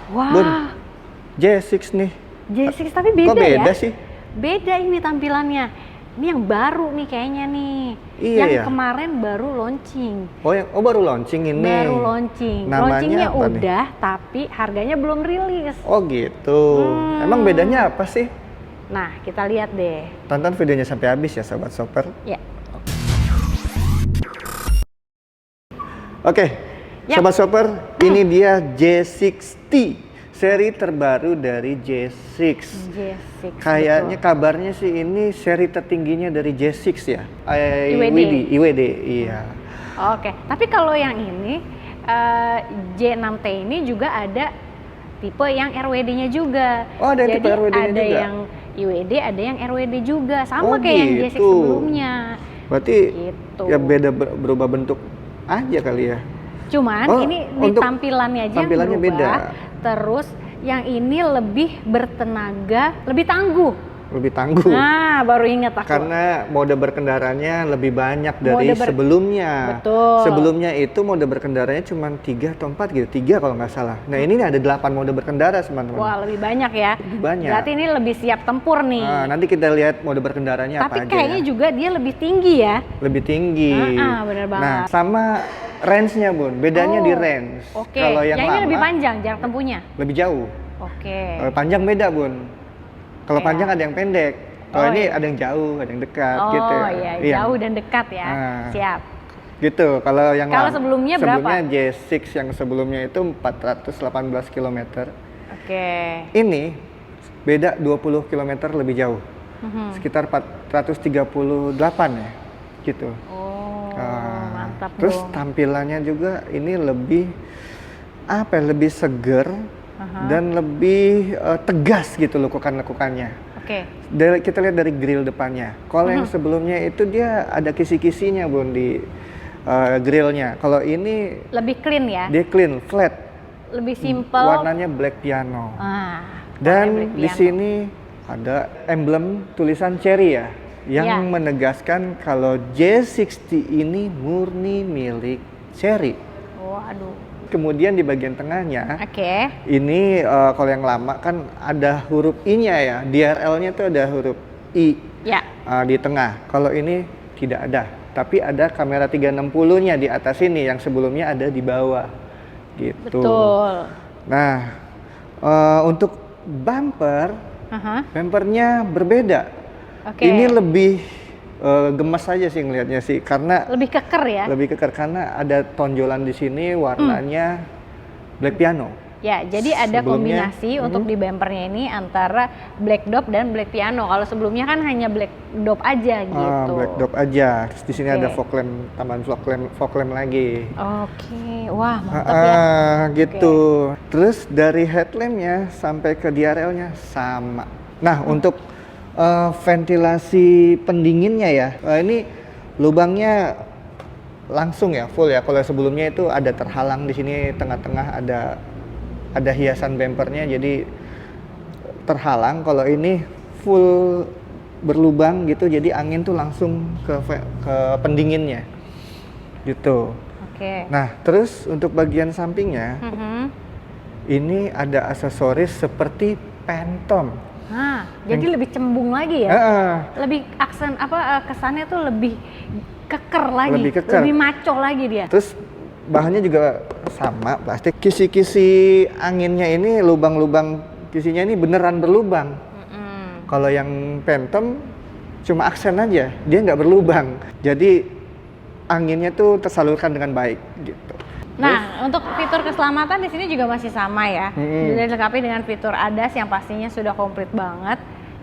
Bun, Wah, J6 nih. J6 tapi beda, Kok beda ya? sih? Beda ini tampilannya. Ini yang baru nih kayaknya nih. Iya Yang ya? kemarin baru launching. Oh baru launching ini. Baru launching. Namanya Launchingnya apa nih? udah, tapi harganya belum rilis. Oh gitu. Emang bedanya apa sih? Nah, kita lihat deh. Tonton videonya sampai habis ya Sobat Shopper. Ya. Oke, Yap. Sobat Shopper, ini dia J6T, seri terbaru dari J6. J6. Kayaknya betul. kabarnya sih ini seri tertingginya dari J6 ya. IWD. IWD, iya. Oke, tapi kalau yang ini J6T ini juga ada tipe yang RWD-nya juga. Oh, ada Jadi tipe RWD-nya ada juga? yang IWD, ada yang RWD juga, Oh, sama kayak yang J6 gitu. sebelumnya. Berarti Gitu. ya beda berubah bentuk aja kali ya. Cuman Oh, ini di untuk tampilannya aja yang tampilannya berubah. beda. Terus yang ini lebih bertenaga, lebih tangguh. Lebih tangguh. Nah, baru ingat aku. Karena mode berkendaranya lebih banyak dari Mode sebelumnya. Betul. Sebelumnya itu mode berkendaranya cuma 3 atau 4 gitu, 3 kalau nggak salah. Nah ini ada 8 mode berkendara teman-teman. Wah, lebih banyak ya. Lebih banyak. Berarti ini lebih siap tempur nih. Nah, nanti kita lihat mode berkendaranya Tapi apa aja kayaknya ya. juga dia lebih tinggi ya. Lebih tinggi. Bener banget. Nah, sama range-nya Bun, bedanya di range. Oke. Kalau yang ini lama lebih panjang jarak tempuhnya. lebih jauh. Oke. Kalau panjang beda Bun. Kalau Iya. panjang ada yang pendek. Kalau Oh, ini iya. ada yang jauh, ada yang dekat Oh gitu. iya, jauh dan dekat ya. Nah. Siap. Gitu. Kalau yang Kalau lama- sebelumnya berapa? Sebelumnya J6 yang sebelumnya itu 418 km. Oke. Ini beda 20 km lebih jauh. Mhm. Sekitar 438 ya. Gitu. Oh, Nah, mantap terus dong. tampilannya juga ini lebih apa ya, lebih seger Aha. dan lebih tegas gitu lekukan-lekukannya. Oke. Kita lihat dari grill depannya. Kalau yang sebelumnya itu dia ada kisi-kisinya Bun di grillnya. Kalau ini Lebih clean ya. dia clean, flat. Lebih simple. Warnanya black piano. warnanya Dan black di piano. sini ada emblem tulisan cherry ya, yang Ya. menegaskan kalau J60 ini murni milik Cherry. Waduh. Kemudian di bagian tengahnya, Oke. ini kalau yang lama kan ada huruf I-nya ya, DRL-nya tuh ada huruf I Ya. di tengah. Kalau ini tidak ada, tapi ada kamera 360-nya di atas ini, yang sebelumnya ada di bawah. Gitu. Betul. Nah, untuk bumper, Aha. bumpernya berbeda. Oke. Ini lebih gemes aja sih ngelihatnya sih, karena Lebih keker ya. lebih keker karena ada tonjolan di sini warnanya black piano. Ya, jadi ada Sebelumnya, kombinasi untuk di bumpernya ini antara black dop dan black piano. Kalau sebelumnya kan hanya black dop aja gitu. Black dop aja. Terus di sini Oke. ada fog lamp, tambahan fog lamp lagi. Oke, wah mantap ya. Gitu. Terus dari headlampnya sampai ke DRL-nya sama. Nah, untuk ventilasi pendinginnya ya, ini lubangnya langsung ya, full ya. Kalau sebelumnya itu ada terhalang di sini tengah-tengah ada hiasan bumpernya, jadi terhalang. Kalau ini full berlubang gitu, jadi angin tuh langsung ke pendinginnya, gitu. Oke. Nah, terus untuk bagian sampingnya, Mhm. ini ada aksesoris seperti Phantom. Nah, jadi lebih cembung lagi ya. Lebih aksen kesannya tuh lebih keker lagi, Lebih keker. lebih maco lagi dia. Terus bahannya juga sama, plastik. Kisi-kisi anginnya ini, lubang-lubang kisinya ini beneran berlubang. Mm-mm. Kalau yang Phantom cuma aksen aja, dia nggak berlubang. Jadi anginnya tuh tersalurkan dengan baik gitu. Nah, untuk fitur keselamatan di sini juga masih sama ya. Dilengkapi dengan fitur ADAS yang pastinya sudah komplit banget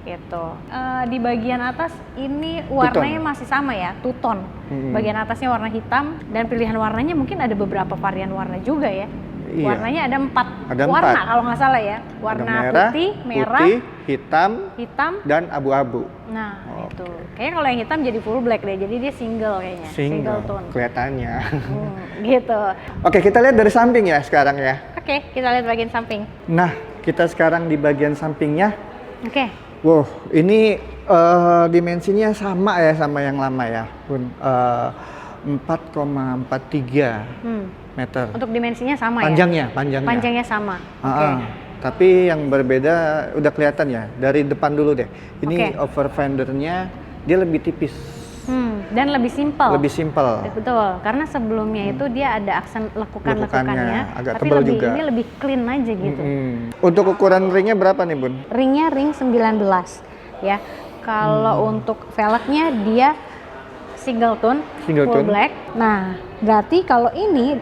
gitu. Di bagian atas ini warnanya masih sama ya, two-tone. Bagian atasnya warna hitam dan pilihan warnanya mungkin ada beberapa varian warna juga ya. Iya. Warnanya ada 4 Ada warna 4. kalau nggak salah ya. Warna putih, merah, hitam, dan abu-abu. nah itu. Kayaknya kalau yang hitam jadi full black deh. Jadi dia single kayaknya. Single tone. Kelihatannya. Gitu. Oke, kita lihat dari samping ya sekarang ya. Oke, kita lihat bagian samping. Nah, kita sekarang di bagian sampingnya. Oke. Wow, ini dimensinya sama ya sama yang lama ya, Bun. 4,43 meter. Untuk dimensinya sama Panjangnya, ya? panjangnya. Panjangnya sama. Ah, Oke. ah. Tapi yang berbeda udah kelihatan ya dari depan dulu deh. Ini Oke. over fendernya dia lebih tipis, Dan lebih simpel. lebih simpel. Betul, karena sebelumnya itu dia ada aksen lekukan-lekukannya, Lekukannya agak tapi tebal lebih juga. ini lebih clean aja gitu. Untuk ukuran ringnya berapa nih Bun? Ringnya ring 19 ya. Kalau untuk velgnya dia single tone, Single full tone. black. Nah, berarti kalau ini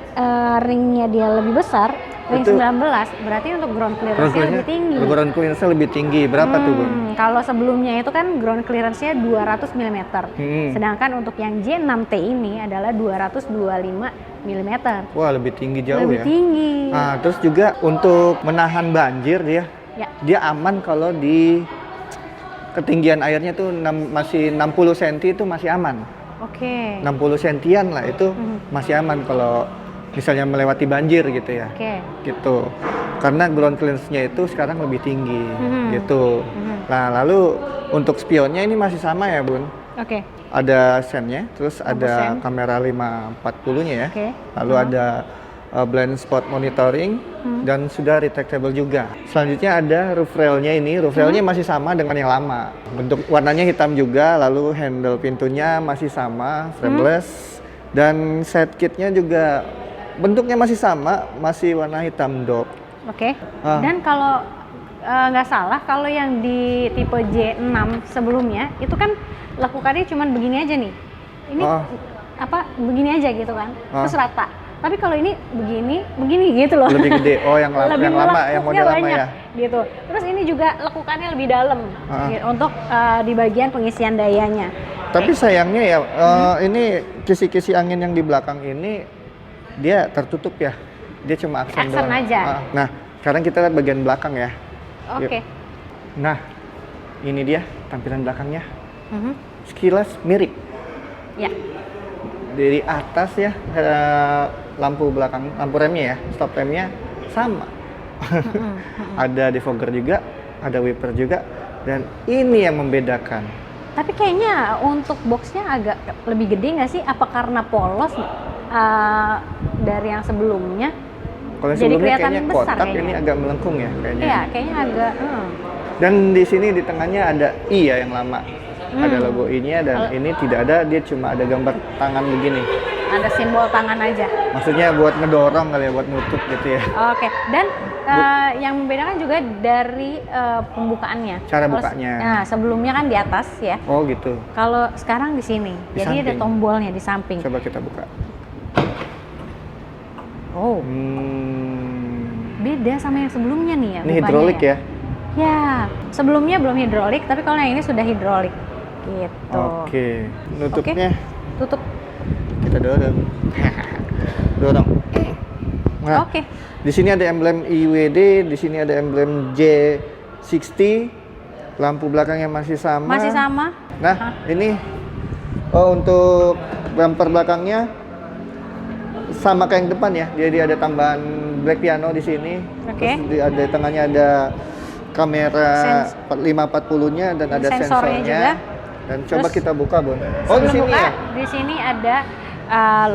ringnya dia lebih besar, ring Itu 19, berarti untuk ground clearance-nya lebih tinggi. Ground clearance-nya lebih tinggi. Berapa tuh Bun? Kalau sebelumnya itu kan ground clearance-nya 200 mm. Sedangkan untuk yang J6T ini adalah 225 mm. Wah, lebih tinggi jauh Lebih ya. tinggi. Nah, terus juga untuk menahan banjir Ya. dia aman kalau di ketinggian airnya tuh masih 60 cm itu masih aman. Oke. 60 sentian lah itu masih aman kalau misalnya melewati banjir gitu ya. Oke. Gitu. Karena ground clearance-nya itu sekarang lebih tinggi gitu. Mhm. Nah, lalu untuk spionnya ini masih sama ya, Bun. Oke. Ada sennya, terus ada sen. kamera 540-nya ya. Oke. Lalu ada blind spot monitoring dan sudah retractable juga. Selanjutnya ada roof rail-nya ini. Roof rail-nya masih sama dengan yang lama. Bentuk warnanya hitam juga, lalu handle pintunya masih sama, frameless. Dan side kit-nya juga bentuknya masih sama, masih warna hitam dop. Oke. Ah. Dan kalau nggak salah, kalau yang di tipe J6 sebelumnya itu kan lekukannya cuma begini aja nih. Ini apa begini aja gitu kan, terus rata. Tapi kalau ini begini gitu loh. Lebih gede. Oh, yang lama, Lebih yang lama, yang melekuknya model lama banyak, ya. gitu. Terus ini juga lekukannya lebih dalam gitu, untuk di bagian pengisian dayanya. Tapi sayangnya ya, ini kisi-kisi angin yang di belakang ini dia tertutup ya. Dia cuma aksen Aksen doang. aja. Nah, sekarang kita lihat bagian belakang ya. Oke. Nah, ini dia tampilan belakangnya. Mhm. Sekilas mirip. Ya. Dari atas ya, lampu belakang, lampu remnya ya, stop remnya sama. Ada defogger juga, ada wiper juga, dan ini yang membedakan. Tapi kayaknya untuk boxnya agak lebih gede nggak sih? Apa karena polos dari yang sebelumnya? Kalau Jadi sebelumnya kelihatan kayaknya besar kotak, kayaknya. ini agak melengkung ya kayaknya. Iya, kayaknya agak. Dan di sini di tengahnya ada I ya yang lama. Ada logo I-nya dan ini tidak ada, dia cuma ada gambar tangan begini. Ada simbol tangan aja. Maksudnya buat ngedorong kali ya, buat nutup gitu ya. Oke. Dan yang membedakan juga dari pembukaannya. Cara bukanya. Nah, sebelumnya kan di atas ya. Oh gitu. Kalau sekarang di sini. Di Jadi ada samping. tombolnya di samping. Coba kita buka. Oh, beda sama yang sebelumnya nih ya. Ini bukanya hidrolik ya? Ya, sebelumnya belum hidrolik, tapi kalau yang ini sudah hidrolik. Gitu. Oke. Nutupnya Tutup. kita dorong. Dorong. Nah, Oke. di sini ada emblem IWD, di sini ada emblem J60. Lampu belakangnya masih sama. Masih sama. Nah, ini untuk bumper belakangnya sama kayak yang depan ya. Dia ada tambahan black piano di sini. Oke. Terus ada tengahnya ada kamera 540-nya dan ada sensornya. juga. Dan coba Terus, kita buka, Bun. Oh, di Sebelum sini buka, ya. di sini ada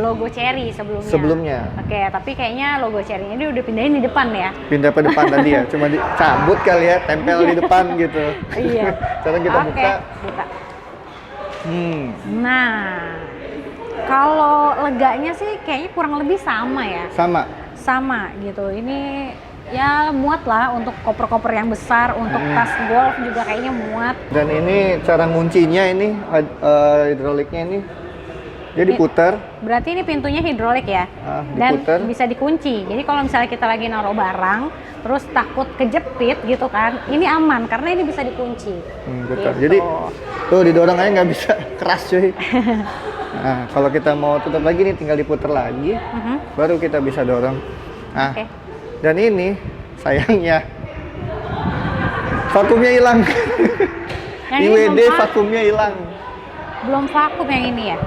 logo Cherry sebelumnya. Sebelumnya. Oke, tapi kayaknya logo Cherry-nya dia udah pindahin di depan ya. Pindah ke depan tadi ya. Cuma dicabut kali ya, tempel di depan gitu. Iya. Sekarang kita Oke, buka. buka. Nah, Kalau leganya sih kayaknya kurang lebih sama ya. sama. Sama gitu. Ini ya muat lah untuk koper-koper yang besar, untuk tas golf juga kayaknya muat. Dan ini cara nguncinya ini hidroliknya ini dia diputar. Berarti ini pintunya hidrolik ya. Dan Diputar. bisa dikunci. Jadi kalau misalnya kita lagi naruh barang, terus takut kejepit gitu kan, ini aman karena ini bisa dikunci. Betul. Gitu. Jadi tuh didorong aja nggak bisa keras cuy. Nah, kalau kita mau tutup lagi nih tinggal diputar lagi, baru kita bisa dorong. Nah, Oke. dan ini sayangnya vakumnya hilang. Yang ini IWD belum vakumnya hilang. belum vakum yang ini ya.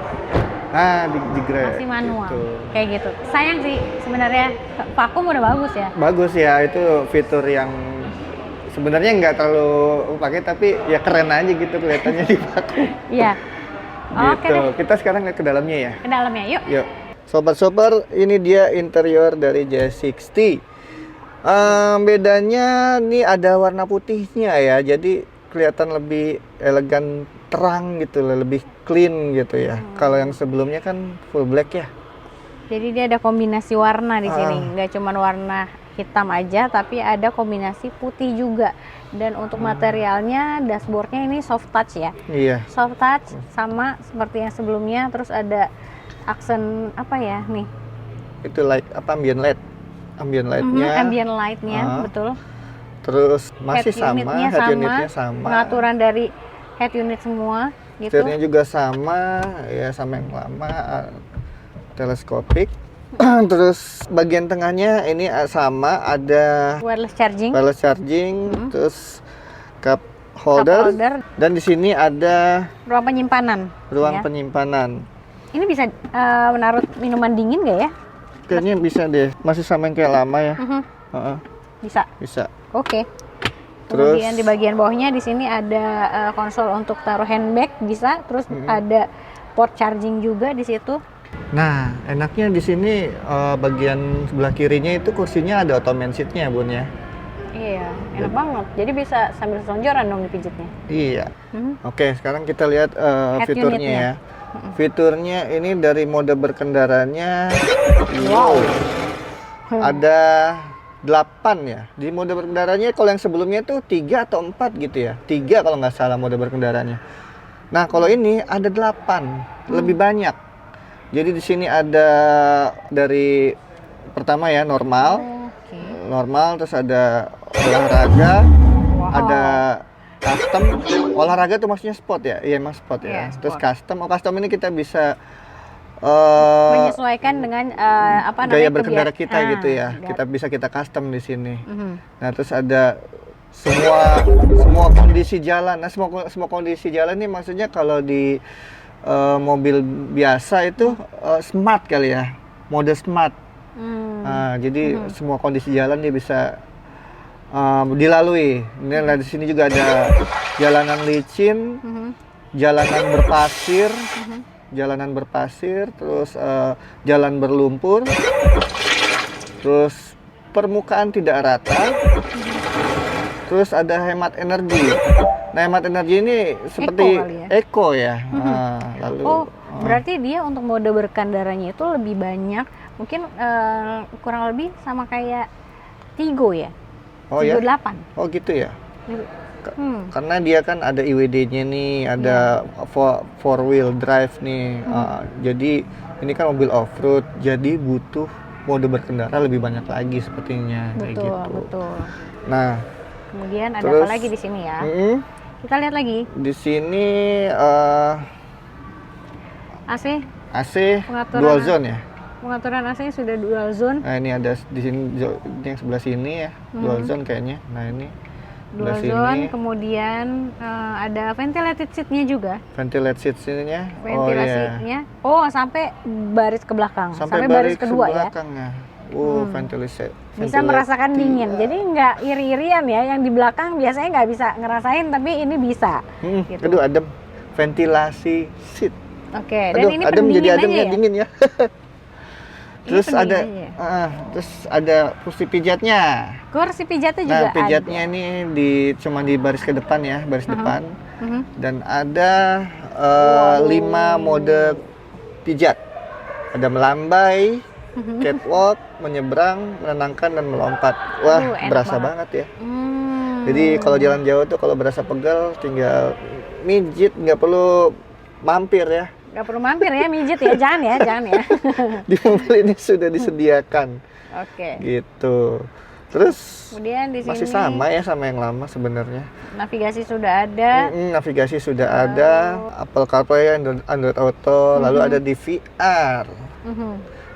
Nah, di grab. Masih manual. Gitu. Kayak gitu. Sayang sih sebenarnya vakum udah bagus ya. Bagus ya, itu fitur yang sebenarnya nggak terlalu pakai tapi ya keren aja gitu kelihatannya di vakum. Iya. Gitu. Oke deh. Kita sekarang lihat ke dalamnya ya. Ke dalamnya yuk. Yuk. Sobat-sobat, ini dia interior dari J60. Bedanya nih ada warna putihnya ya, jadi kelihatan lebih elegan, terang gitu, lebih clean gitu ya. Kalau yang sebelumnya kan full black ya. Jadi dia ada kombinasi warna di sini, nggak cuma warna hitam aja, tapi ada kombinasi putih juga. Dan untuk materialnya, dashboardnya ini soft touch ya. Iya. Soft touch sama seperti yang sebelumnya, terus ada aksen apa ya nih? Itu light apa, ambient light. Ambient lightnya. Ambient lightnya, betul. Terus masih sama, head unitnya sama. Pengaturan dari head unit semua gitu. Setirnya juga sama, ya sama yang lama, teleskopik. Terus bagian tengahnya ini sama, ada wireless charging. Wireless charging, terus cup holder. Dan di sini ada ruang penyimpanan. Ruang penyimpanan. Ini bisa menaruh minuman dingin nggak ya? Kayaknya bisa deh, masih sama yang kayak lama ya. Bisa. Bisa. Oke. Kemudian di bagian bawahnya di sini ada konsol untuk taruh handbag, bisa. Terus ada port charging juga di situ. Nah, enaknya di sini bagian sebelah kirinya itu kursinya ada ottoman seatnya, Bun ya. Iya, enak banget. Jadi bisa sambil selonjoran dong dipijitnya. Iya. Oke, sekarang kita lihat fiturnya ya. Fiturnya ini dari mode berkendaranya. Wow. Ada 8 ya. Di mode berkendaranya kalau yang sebelumnya itu 3 atau 4 gitu ya. 3 kalau nggak salah mode berkendaranya. Nah, kalau ini ada 8, lebih banyak. Jadi di sini ada dari pertama ya normal. Normal, terus ada olahraga, ada custom. Olahraga tuh maksudnya sport ya? Iya, emang sport ya. Terus custom. Custom ini kita bisa menyesuaikan dengan gaya berkendara kita gitu ya. Kita custom di sini. Nah, terus ada semua kondisi jalan. Nah, semua kondisi jalan ini maksudnya kalau di mobil biasa itu smart kali ya, mode smart. Jadi semua kondisi jalan dia bisa dilalui. Nah, di sini juga ada jalanan licin, jalanan berpasir, terus jalan berlumpur, terus permukaan tidak rata, terus ada hemat energi. Nah, hemat energi ini seperti eco ya. Lalu berarti dia untuk mode berkendaranya itu lebih banyak, mungkin kurang lebih sama kayak Tigo ya. Oh Tigo ya? 8. Oh gitu ya. Karena dia kan ada IWD-nya nih, ada four wheel drive nih. Jadi ini kan mobil off-road, jadi butuh mode berkendara lebih banyak lagi sepertinya. Kayak gitu. Betul. Nah, kemudian ada apa lagi di sini ya? Kita lihat lagi. Di sini AC dual zone ya. Pengaturan AC sudah dual zone. Nah, ini ada di sini yang sebelah sini ya, dual zone kayaknya. Nah, ini dual zone, kemudian ada ventilated seat-nya juga. Ventilated seat-nya. Ventilasinya. Sampai baris ke belakang. Sampai baris kedua ya. Ventilasi. Bisa merasakan dingin. Jadi nggak iri-irian ya. Yang di belakang biasanya nggak bisa ngerasain, tapi ini bisa. Gitu. Aduh, adem. Ventilasi seat. Oke, dan ini adem, jadi adem ya? Dingin ya. Terus ada kursi pijatnya. Kursi pijatnya juga ada. Nah, pijatnya ini cuma di baris ke depan ya, baris depan. Dan ada 5 mode pijat. Ada melambai, catwalk, menyeberang, menenangkan, dan melompat. Wah, berasa banget ya. Jadi kalau jalan jauh tuh kalau berasa pegal tinggal mijit, nggak perlu mampir ya. Nggak perlu mampir ya, mijit ya, jangan ya. Di mobil ini sudah disediakan. Oke. Gitu. Terus kemudian di sini masih sama ya, sama yang lama sebenarnya. Navigasi sudah ada. Navigasi sudah ada. Apple CarPlay, Android Auto, lalu ada DVR.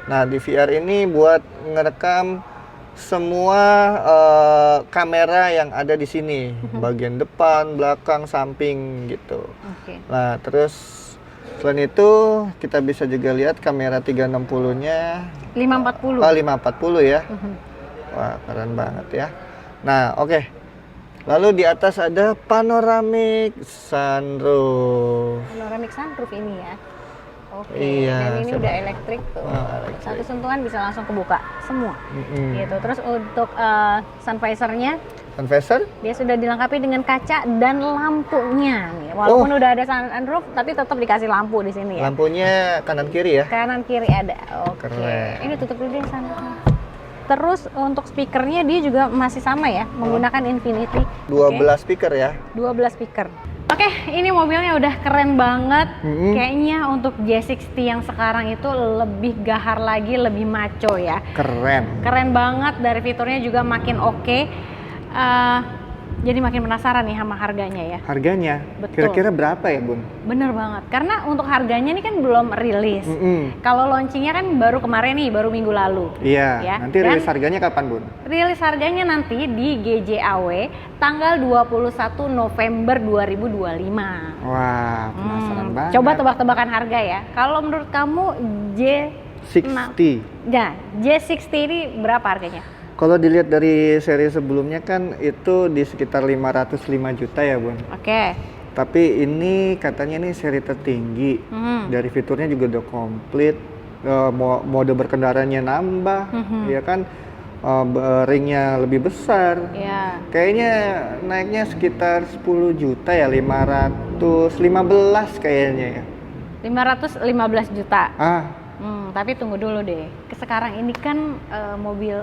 Nah, DVR ini buat ngerekam semua kamera yang ada di sini, bagian depan, belakang, samping gitu. Nah, terus selain itu kita bisa juga lihat kamera 360-nya 540. 540 ya. Wah, keren banget ya. Nah, oke. Lalu di atas ada panoramic sunroof. Panoramic sunroof ini ya. Oke. Iya, Dan ini coba. udah elektrik tuh. Elektrik. Satu sentuhan bisa langsung kebuka semua. Mm-mm. Gitu. Terus untuk sun visor-nya Sun visor? dia sudah dilengkapi dengan kaca dan lampunya nih. Walaupun udah ada sunroof tapi tetap dikasih lampu di sini ya. Lampunya kanan kiri ya? Kanan kiri ada. Oke. Keren. Ini tutup dulu deh sunroofnya. Terus untuk speakernya dia juga masih sama ya, menggunakan Infinity. 12 speaker ya? 12 speaker. Oke, ini mobilnya udah keren banget. Kayaknya untuk J60 yang sekarang itu lebih gahar lagi, lebih maco ya. Keren. Keren banget, dari fiturnya juga makin oke. Jadi makin penasaran nih sama harganya ya. Harganya? Betul. Kira-kira berapa ya, Bun? Bener banget, karena untuk harganya ini kan belum rilis. Kalau launchingnya kan baru kemarin nih, baru minggu lalu. Iya, Ya, nanti rilis harganya kapan, Bun? Rilis harganya nanti di GJAW tanggal 21 November 2025. Wah, penasaran banget. Coba tebak-tebakan harga ya. Kalau menurut kamu 60. Nah, J60 ini berapa harganya? Kalau dilihat dari seri sebelumnya kan itu di sekitar 505 juta ya, Bun. Oke. Tapi ini katanya ini seri tertinggi. Dari fiturnya juga udah komplit. Mode berkendaranya nambah, ya kan? Ringnya lebih besar. Ya. Kayaknya naiknya sekitar 10 juta ya, 515 kayaknya ya. 515 juta. Tapi tunggu dulu deh. Sekarang ini kan mobil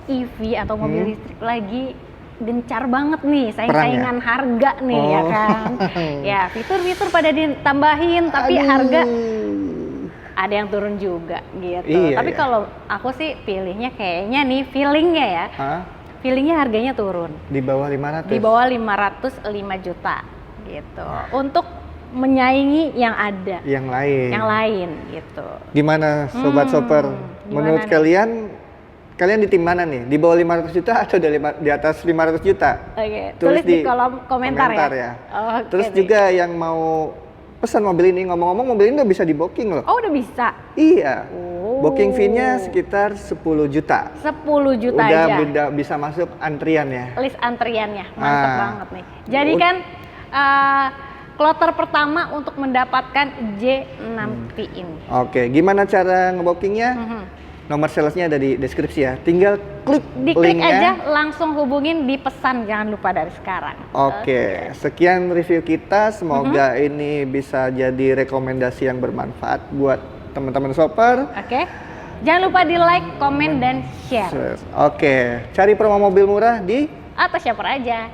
EV atau mobil listrik lagi gencar banget nih, saingan harga nih ya kan. Ya, fitur-fitur pada ditambahin tapi harga ada yang turun juga gitu. Iya, tapi kalau aku sih pilihnya kayaknya nih feelingnya ya. Feelingnya harganya turun. Di bawah 500? Di bawah 505 juta gitu. Untuk menyaingi yang ada. Yang lain. Yang lain gitu. Gimana Sobat Shopper? Menurut kalian di tim mana nih? Di bawah 500 juta atau di atas 500 juta? Oke, tulis di kolom komentar ya. Oke, Terus juga yang mau pesan mobil ini, ngomong-ngomong mobil ini udah bisa di booking loh. Oh, udah bisa? Iya. Booking fee-nya sekitar 10 juta. 10 juta udah aja? Udah bisa masuk antrian ya. List antriannya, mantep banget nih. Jadi kan kloter pertama untuk mendapatkan J60 ini. Oke, gimana cara ngebookingnya? Nomor salesnya ada di deskripsi ya. Tinggal klik linknya. Aja, langsung hubungin di pesan, jangan lupa dari sekarang. Oke, sekian review kita. Semoga ini bisa jadi rekomendasi yang bermanfaat buat teman-teman shopper. Oke, jangan lupa di like, komen, dan share. Oke, cari promo mobil murah di Atau shopper aja.